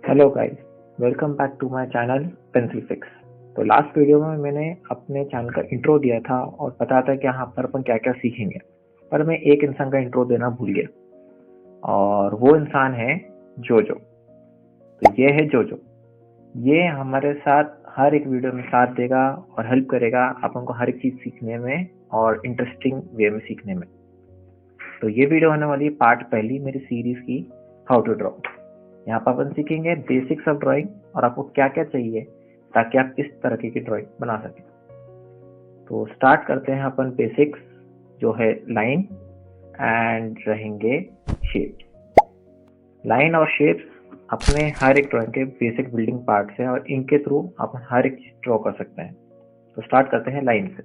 Hello guys, welcome back to my channel pencil fix. तो last video में मैंने अपने चैनल का इंट्रो दिया था और बताया था कि यहाँ पर अपन क्या क्या सीखेंगे, पर मैं एक इंसान का इंट्रो देना भूल गया और वो इंसान है जोजो। तो ये है जोजो। ये हमारे साथ हर एक वीडियो में साथ देगा और हेल्प करेगा अपन को हर एक चीज सीखने में और इंटरेस्टिंग वे में सीखने में। तो ये वीडियो होने वाली है पार्ट पहली मेरी सीरीज की हाउ टू ड्रॉ। यहाँ पर अपन सीखेंगे बेसिक्स ऑफ ड्राइंग और आपको क्या क्या चाहिए ताकि आप इस तरह की ड्राइंग बना सकें। तो स्टार्ट करते हैं अपन बेसिक्स जो है लाइन एंड रहेंगे शेप। लाइन और शेप्स अपने हर एक ड्राइंग के बेसिक बिल्डिंग पार्ट्स हैं और इनके थ्रू अपन हर एक चीज ड्रॉ कर सकते हैं। तो स्टार्ट करते हैं लाइन से।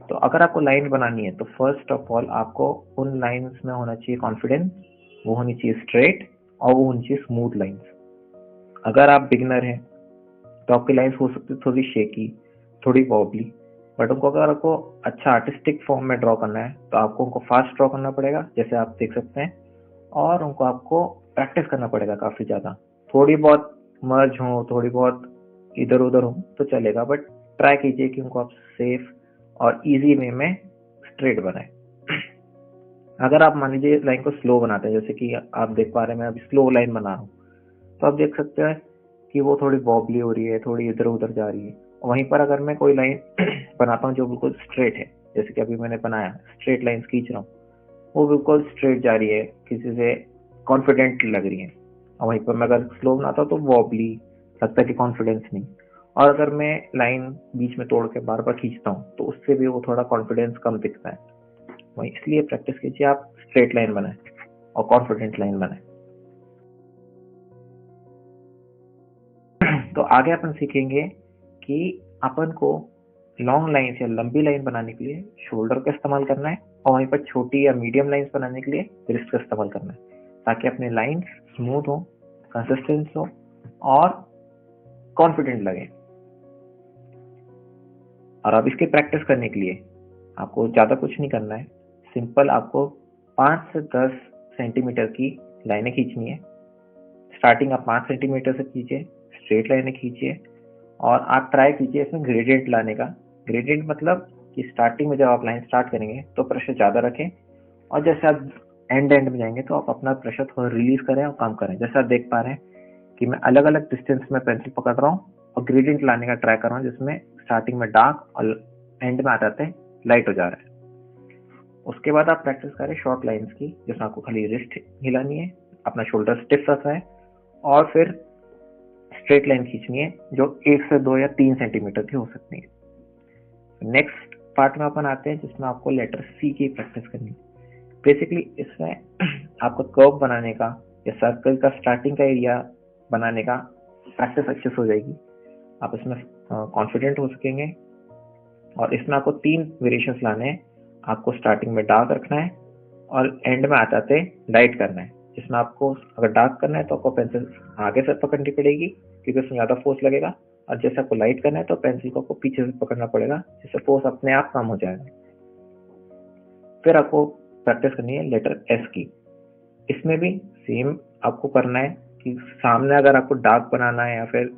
तो अगर आपको लाइन बनानी है तो फर्स्ट ऑफ ऑल आपको उन लाइंस में होना चाहिए कॉन्फिडेंस, वो होनी चाहिए स्ट्रेट और वो होनी चाहिए स्मूथ लाइंस। अगर आप बिगिनर हैं तो आपकी लाइंस हो सकती है थोड़ी शेकी, थोड़ी वॉबली, बट उनको अगर आपको अच्छा आर्टिस्टिक फॉर्म में ड्रॉ करना है तो आपको उनको फास्ट ड्रॉ करना पड़ेगा, जैसे आप देख सकते हैं, और उनको आपको प्रैक्टिस करना पड़ेगा काफी ज्यादा। थोड़ी बहुत मर्ज हो, थोड़ी बहुत इधर उधर हो तो चलेगा, बट ट्राई कीजिए कि उनको आप सेफ और इजी वे में स्ट्रेट बनाए। अगर आप मान लीजिए लाइन को स्लो बनाते हैं, जैसे कि आप देख पा रहे हैं मैं अभी स्लो लाइन बना रहा हूँ, तो आप देख सकते हैं कि वो थोड़ी बॉबली हो रही है, थोड़ी इधर उधर जा रही है। वहीं पर अगर मैं कोई लाइन बनाता हूँ जो बिल्कुल स्ट्रेट है, जैसे कि अभी मैंने बनाया स्ट्रेट लाइन खींच रहा हूँ, वो बिल्कुल स्ट्रेट जा रही है, किसी से कॉन्फिडेंट लग रही है। और वहीं पर मैं अगर स्लो बनाता हूँ तो वॉबली लगता है कि कॉन्फिडेंस नहीं। और अगर मैं लाइन बीच में तोड़ के बार बार खींचता हूँ तो उससे भी वो थोड़ा कॉन्फिडेंस कम दिखता है। वही इसलिए प्रैक्टिस कीजिए, आप स्ट्रेट लाइन बनाए और कॉन्फिडेंट लाइन बनाए। तो आगे अपन सीखेंगे कि अपन को लॉन्ग लाइन या लंबी लाइन बनाने के लिए शोल्डर का इस्तेमाल करना है और वहीं पर छोटी या मीडियम लाइंस बनाने के लिए रिस्ट का इस्तेमाल करना है, ताकि अपने लाइन स्मूथ हो, कंसिस्टेंस हो और कॉन्फिडेंट लगे। और अब इसकी प्रैक्टिस करने के लिए आपको ज़्यादा कुछ नहीं करना है। सिंपल आपको 5 से 10 सेंटीमीटर की लाइनें खींचनी है। स्टार्टिंग आप 5 सेंटीमीटर से कीजिए, स्ट्रेट लाइनें खींचिए और आप ट्राई कीजिए इसमें ग्रेडियंट लाने का। ग्रेडियंट मतलब कि स्टार्टिंग में जब आप लाइन स्टार्ट करेंगे तो प्रेशर ज़्यादा रखें और जैसे आप एंड में जाएंगे तो आप अपना प्रेशर थोड़ा रिलीज करें और कम करें। जैसे आप देख पा रहे हैं कि मैं अलग अलग डिस्टेंस में पेंसिल पकड़ रहा हूँ और ग्रेडियंट लाने का ट्राई कर रहा हूँ, जिसमें स्टार्टिंग में डार्क और एंड में आ जाते हैं लाइट हो जा रहा है। उसके बाद आप प्रैक्टिस करें शॉर्ट लाइंस की, जिसमें आपको खाली रिस्ट हिलानी है, अपना शोल्डर स्टिफ रखना है और फिर स्ट्रेट लाइन खींचनी है जो 1 से 2 या 3 सेंटीमीटर की हो सकती है। नेक्स्ट पार्ट में अपन आते हैं जिसमें आपको लेटर सी की प्रैक्टिस करनी है। बेसिकली इसमें आपको कर्व बनाने का या सर्कल का स्टार्टिंग का एरिया बनाने का प्रैक्टिस अच्छे से हो जाएगी। आप इसमें कॉन्फिडेंट हो सकेंगे। और इसमें आपको 3 वेरिएशंस लाने हैं। आपको स्टार्टिंग में डार्क रखना है और एंड में आते आते लाइट करना है। जिसमें आपको अगर डार्क करना है तो आपको पेंसिल आगे से पकड़नी पड़ेगी क्योंकि उसमें ज़्यादा फोर्स लगेगा, और जैसे आपको लाइट करना है तो पेंसिल को आपको पीछे से पकड़ना पड़ेगा, जिससे फोर्स अपने आप कम हो जाएगा। फिर आपको प्रैक्टिस करनी है लेटर एस की। इसमें भी सेम आपको करना है कि सामने अगर आपको डार्क बनाना है या फिर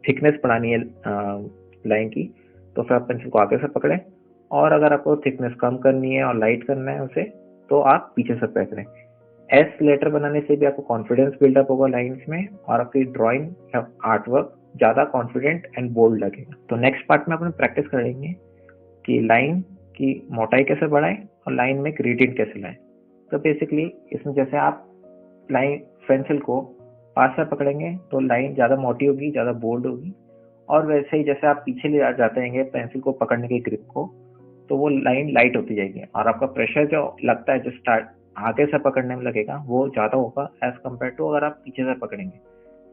थिकनेस बढ़ानी है लाइन की, तो फिर आप पेंसिल को आगे से पकड़ें, और अगर आपको थिकनेस कम करनी है और लाइट करना है उसे तो आप पीछे से पकड़ें। एस लेटर बनाने से भी आपको कॉन्फिडेंस बिल्डअप होगा लाइंस में और आपकी ड्राइंग या आर्ट वर्क ज़्यादा कॉन्फिडेंट एंड बोल्ड लगेगा। तो नेक्स्ट पार्ट में अपन प्रैक्टिस करेंगे कि लाइन की मोटाई कैसे बढ़ाएं और लाइन में ग्रेडियंट कैसे लाएं। तो बेसिकली इसमें जैसे आप लाइन पेंसिल को पास से पकड़ेंगे तो लाइन ज़्यादा मोटी होगी, ज़्यादा बोल्ड होगी, और वैसे ही जैसे आप पीछे ले जाते हैं पेंसिल को पकड़ने की ग्रिप को, तो वो लाइन लाइट होती जाएगी और आपका प्रेशर जो लगता है जो स्टार्ट आगे से पकड़ने में लगेगा वो ज़्यादा होगा एज कम्पेयर टू अगर आप पीछे से पकड़ेंगे।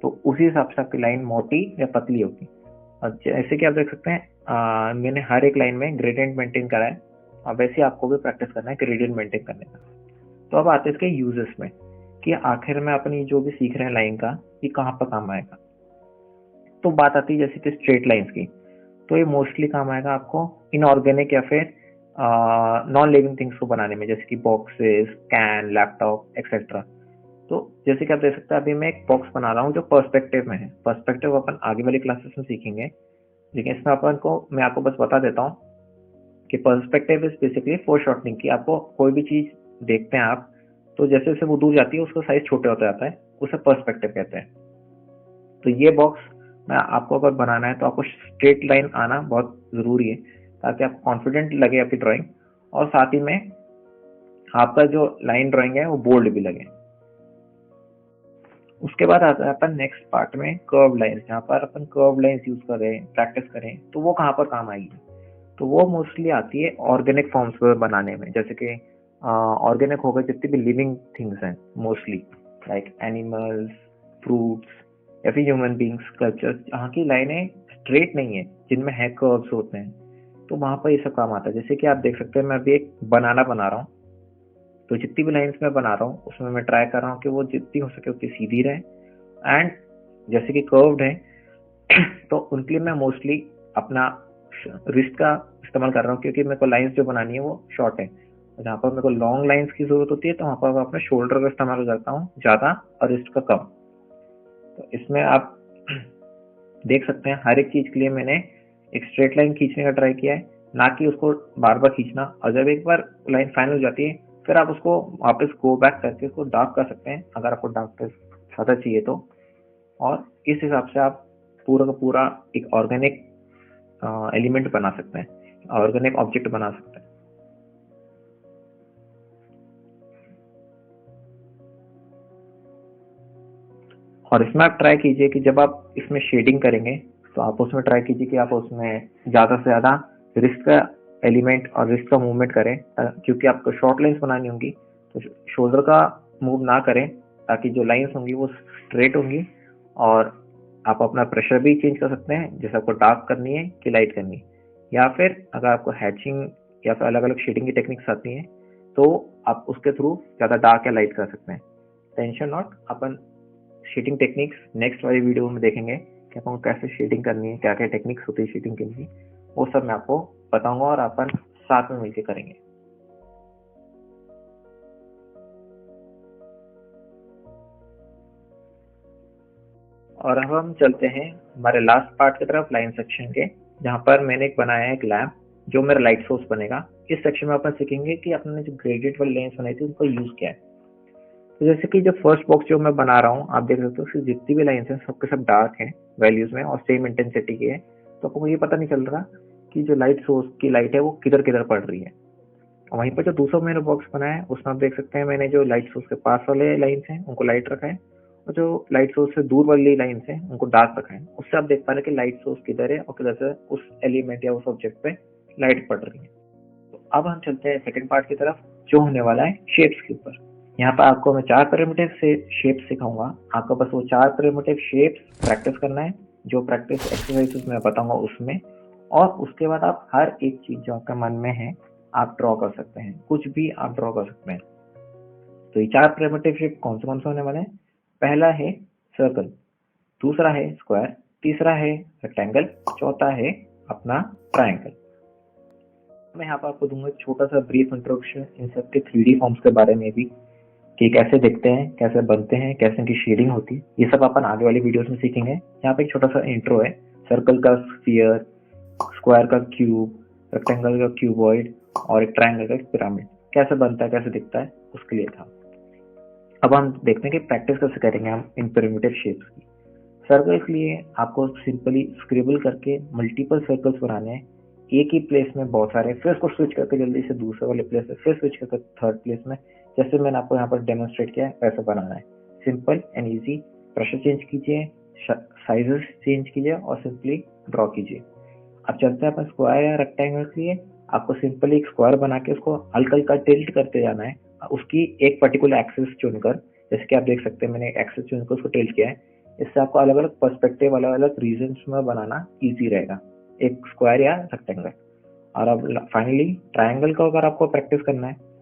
तो उसी हिसाब से आपकी लाइन मोटी या पतली होगी। और जैसे कि आप देख सकते हैं मैंने हर एक लाइन में ग्रेडियंट मेंटेन करा है और वैसे ही आपको भी प्रैक्टिस करना है ग्रेडियंट मेंटेन करने का। तो अब आते हैं इसके यूजेस में कि आखिर में अपनी जो भी सीख रहे हैं लाइन का ये कहाँ पर काम आएगा। तो बात आती है जैसे कि स्ट्रेट लाइंस की, तो ये मोस्टली काम आएगा आपको इनऑर्गेनिक या फिर नॉन लिविंग थिंग्स को बनाने में, जैसे कि बॉक्सेस, कैन, लैपटॉप एक्सेट्रा। तो जैसे कि आप देख सकते हैं, अभी मैं एक बॉक्स बना रहा हूँ जो पर्सपेक्टिव में है। पर्सपेक्टिव अपन आगे वाली क्लासेस में सीखेंगे, लेकिन इसमें मैं आपको बस बता देता हूँ कि पर्सपेक्टिव इज बेसिकली फोरशॉर्टनिंग, की आपको कोई भी चीज देखते हैं आप, तो जैसे जैसे वो दूर जाती है उसका साइज छोटे होता जाता है, उसे पर्सपेक्टिव कहते हैं। तो ये बॉक्स में आपको अगर बनाना है तो आपको स्ट्रेट लाइन आना बहुत जरूरी है, ताकि आपको कॉन्फिडेंट लगे आपकी ड्राइंग, और साथ ही में आपका जो लाइन ड्राइंग है वो बोल्ड भी लगे। उसके बाद आता है अपन नेक्स्ट पार्ट में कर्व लाइंस, जहाँ पर अपन कर्व लाइंस यूज करें, प्रैक्टिस करें, तो वो कहाँ पर काम आएगी? तो वो मोस्टली आती है ऑर्गेनिक फॉर्म्स पर बनाने में। जैसे कि ऑर्गेनिक हो गए जितनी भी लिविंग थिंग्स हैं, मोस्टली लाइक एनिमल्स, फ्रूट्स, या फिर ह्यूमन बींग्स, स्कल्पचर्स, जहाँ की लाइनें स्ट्रेट नहीं है, जिनमें है कर्व्स होते हैं, तो वहां पर ये सब काम आता है। जैसे कि आप देख सकते हैं, मैं अभी एक बनाना बना रहा हूँ, तो जितनी भी लाइंस मैं बना रहा हूँ उसमें मैं ट्राई कर रहा हूँ कि वो जितनी हो सके उतनी सीधी रहे, एंड जैसे कि कर्व्ड है तो उनके लिए मैं मोस्टली अपना रिस्ट का इस्तेमाल कर रहा हूँ, क्योंकि मेरे को लाइंस जो बनानी है वो शॉर्ट है। जहाँ पर मेरे को लॉन्ग लाइंस की जरूरत होती है तो वहाँ पर मैं अपने शोल्डर का इस्तेमाल करता हूँ ज्यादा, और रिस्ट का कम। तो इसमें आप देख सकते हैं हर एक चीज के लिए मैंने एक स्ट्रेट लाइन खींचने का ट्राई किया है, ना कि उसको बार बार खींचना। और जब एक बार लाइन फाइनल हो जाती है, फिर आप उसको वापस गो बैक करके उसको डार्क कर सकते हैं, अगर आपको डार्क ज्यादा चाहिए तो। और इस हिसाब से आप पूरा का पूरा एक ऑर्गेनिक एलिमेंट बना सकते हैं, ऑर्गेनिक ऑब्जेक्ट बना सकते हैं। और इसमें आप ट्राई कीजिए कि जब आप इसमें शेडिंग करेंगे तो आप उसमें ट्राई कीजिए कि आप उसमें ज्यादा से ज्यादा रिस्ट का एलिमेंट और रिस्ट का मूवमेंट करें, क्योंकि आपको शॉर्ट लाइंस बनानी होंगी, तो शोल्डर का मूव ना करें, ताकि जो लाइंस होंगी वो स्ट्रेट होंगी। और आप अपना प्रेशर भी चेंज कर सकते हैं, जैसे आपको डार्क करनी है कि लाइट करनी है, या फिर अगर आपको हैचिंग या फिर अलग अलग शेडिंग की टेक्निक्स आती हैं तो आप उसके थ्रू ज्यादा डार्क या लाइट कर सकते हैं। टेंशन नॉट, अपन शेडिंग टेक्निक्स नेक्स्ट वाली वीडियो में देखेंगे कि आपको कैसे शेडिंग करनी है, क्या क्या टेक्निक्स होती है शेडिंग के लिए, वो सब मैं आपको बताऊंगा और अपन साथ में मिलकर करेंगे। और अब हम चलते हैं हमारे लास्ट पार्ट की तरफ, लाइन सेक्शन के, जहाँ पर मैंने एक बनाया है एक लैम्प जो मेरा लाइट सोर्स बनेगा। इस सेक्शन में अपन सीखेंगे कि अपने जो ग्रेडेड वाली लाइन्स बनाई थी उनका यूज क्या है। तो जैसे कि जो फर्स्ट बॉक्स जो मैं बना रहा हूँ, आप देख सकते हो उसकी जितनी भी लाइन्स हैं सबके सब डार्क हैं वैल्यूज में और सेम इंटेंसिटी की है, तो आपको ये पता नहीं चल रहा कि जो लाइट सोर्स की लाइट है वो किधर किधर पड़ रही है। और वहीं पर जो दूसरा मैंने बॉक्स बनाया है उसमें आप देख सकते हैं मैंने जो लाइट सोर्स के पास वाले लाइन्स हैं उनको लाइट रखा है, और जो लाइट सोर्स से दूर वाली लाइन्स हैं उनको डार्क रखा है। उससे आप देख पा रहे हैं कि लाइट सोर्स किधर है और किधर से उस एलिमेंट या उस ऑब्जेक्ट पे लाइट पड़ रही है। तो अब हम चलते हैं सेकंड पार्ट की तरफ, जो होने वाला है शेप्स के ऊपर। यहाँ पर आपको मैं 4 प्रिमिटिव से शेप सिखाऊंगा, आपको बस वो 4 प्रिमिटिव शेप्स प्रैक्टिस करना है, जो प्रैक्टिस एक्सरसाइजेस मैं बताऊंगा उसमें। और उसके बाद आप हर एक चीज जो आपके मन में है आप ड्रॉ कर सकते हैं, कुछ भी आप ड्रॉ कर सकते हैं। तो ये 4 प्रिमिटिव शेप कौन से होने वाले हैं? पहला है सर्कल, दूसरा है स्क्वायर, तीसरा है रेक्टेंगल, चौथा है अपना ट्रायंगल। मैं यहाँ पर आपको दूंगा एक छोटा सा ब्रीफ इंट्रोडक्शन इन सब के 3D फॉर्म्स के बारे में भी, कि कैसे दिखते हैं, कैसे बनते हैं, कैसे इनकी शेडिंग होती है, ये सब अपन आगे वाली वीडियोस में सीखेंगे। यहाँ पे एक छोटा सा इंट्रो है, सर्कल का स्फीयर, स्क्वायर का क्यूब, रेक्टेंगल का क्यूबॉइड और एक ट्रायंगल का पिरामिड कैसे बनता है, कैसे दिखता है, उसके लिए था। अब हम देखते हैं कि प्रैक्टिस कैसे करेंगे हम इन प्रिमिटिव शेप्स की। सर्कल के लिए आपको सिंपली स्क्रिबल करके मल्टीपल सर्कल्स बनाने हैं, एक ही प्लेस में बहुत सारे, फिर उसको स्विच करके जल्दी से दूसरे वाले प्लेस में, फिर स्विच करके थर्ड प्लेस में, जैसे मैंने आपको यहाँ पर डेमोन्स्ट्रेट किया है वैसे बनाना है। Simple and easy, pressure change कीजिए, साइजेस चेंज कीजिए और सिंपली ड्रॉ कीजिए। अब चलते हैं अपन स्क्वायर या रेक्टेंगल के लिए। आपको सिंपली एक स्क्वायर बना के उसको हल्का हल्का टिल्ट करते जाना है, उसकी एक पर्टिकुलर एक्सिस चुनकर, जैसे कि आप देख सकते हैं मैंने एक्सिस चुनकर उसको टिल्ट किया है। इससे आपको अलग अलग पर्सपेक्टिव, अलग अलग रीजन्स में बनाना इजी रहेगा, एक स्क्वायर या रेक्टेंगल। और अब फाइनली ट्रायंगल का अगर आपको प्रैक्टिस करना है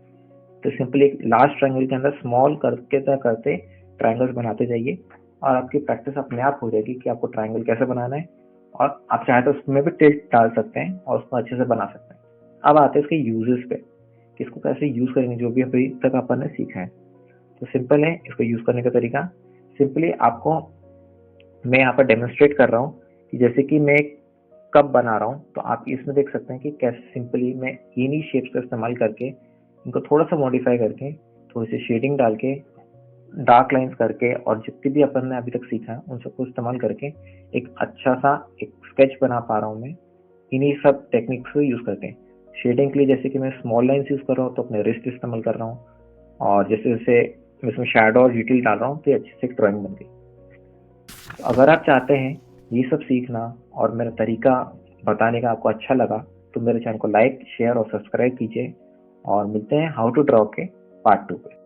तो सिंपली एक लार्ज ट्रायंगल के अंदर स्मॉल करते करते ट्रायंगल्स बनाते जाइए, और आपकी प्रैक्टिस अपने आप हो जाएगी कि आपको ट्रायंगल कैसे बनाना है। और आप चाहे तो उसमें भी टिल्ट डाल सकते हैं और उसको अच्छे से बना सकते हैं। अब आते हैं इसके यूजेस पे, कि इसको कैसे यूज करेंगे, जो भी अभी तक अपन ने सीखा है। तो सिंपल है इसको यूज़ करने का तरीका। सिंपली आपको मैं यहाँ पर डेमोन्स्ट्रेट कर रहा हूँ कि जैसे कि मैं एक कप बना रहा हूँ, तो आप इसमें देख सकते हैं कि कैसे सिंपली मैं इन्हीं शेप्स का इस्तेमाल करके इनको थोड़ा सा मॉडिफाई करके, थोड़ी सी शेडिंग डाल के, डार्क लाइंस करके और जितनी भी अपन ने अभी तक सीखा है उन सबको इस्तेमाल करके एक अच्छा सा एक स्केच बना पा रहा हूँ मैं इन्हीं सब टेक्निक्स को यूज़ करके। शेडिंग के लिए जैसे कि मैं स्मॉल लाइन्स यूज़ कर रहा हूँ तो अपने रिस्ट इस्तेमाल कर रहा हूँ, और जैसे जैसे मैं इसमें शैडो और डिटेल डाल रहा हूँ तो ये अच्छे से एक ड्राइंग बन गई। तो अगर आप चाहते हैं ये सब सीखना और मेरा तरीका बताने का आपको अच्छा लगा तो मेरे चैनल को लाइक, शेयर और सब्सक्राइब कीजिए, और मिलते हैं हाउ टू ड्रॉ के पार्ट 2 पे।